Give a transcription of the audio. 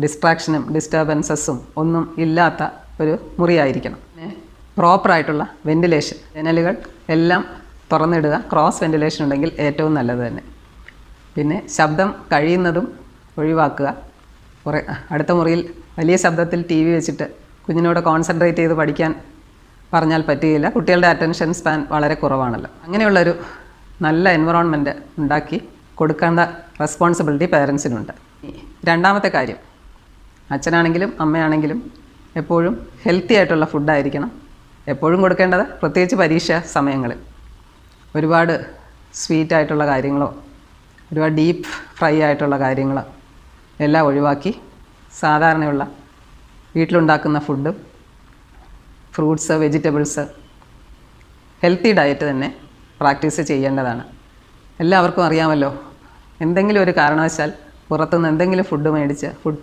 ഡിസ്ട്രാക്ഷനും ഡിസ്റ്റർബൻസസും ഒന്നും ഇല്ലാത്ത ഒരു മുറിയായിരിക്കണം. പിന്നെ പ്രോപ്പറായിട്ടുള്ള വെൻറ്റിലേഷൻ, ജനലുകൾ എല്ലാം തുറന്നിടുക. ക്രോസ് വെൻറ്റിലേഷൻ ഉണ്ടെങ്കിൽ ഏറ്റവും നല്ലത് തന്നെ. പിന്നെ ശബ്ദം കഴിയുന്നതും ഒഴിവാക്കുക. അടുത്ത മുറിയിൽ വലിയ ശബ്ദത്തിൽ ടി വി വെച്ചിട്ട് കുഞ്ഞിനോട് കോൺസെൻട്രേറ്റ് ചെയ്ത് പഠിക്കാൻ പറഞ്ഞാൽ പറ്റുകയില്ല. കുട്ടികളുടെ അറ്റൻഷൻ സ്പാൻ വളരെ കുറവാണല്ലോ. അങ്ങനെയുള്ളൊരു നല്ല എൻവറോൺമെൻറ്റ് ഉണ്ടാക്കി കൊടുക്കേണ്ട റെസ്പോൺസിബിലിറ്റി പേരൻസിനുണ്ട്. രണ്ടാമത്തെ കാര്യം, അച്ഛനാണെങ്കിലും അമ്മയാണെങ്കിലും എപ്പോഴും ഹെൽത്തി ആയിട്ടുള്ള ഫുഡായിരിക്കണം എപ്പോഴും കൊടുക്കേണ്ടത്, പ്രത്യേകിച്ച് പരീക്ഷാ സമയങ്ങളിൽ. ഒരുപാട് സ്വീറ്റായിട്ടുള്ള കാര്യങ്ങളോ ഒരുപാട് ഡീപ്പ് ഫ്രൈ ആയിട്ടുള്ള കാര്യങ്ങളോ എല്ലാം ഒഴിവാക്കി സാധാരണയുള്ള വീട്ടിലുണ്ടാക്കുന്ന food, fruits, vegetables, healthy diet തന്നെ പ്രാക്ടീസ് ചെയ്യേണ്ടതാണ്. എല്ലാവർക്കും അറിയാമല്ലോ, എന്തെങ്കിലും ഒരു കാരണവശാൽ പുറത്തുനിന്ന് എന്തെങ്കിലും ഫുഡ് മേടിച്ച് ഫുഡ്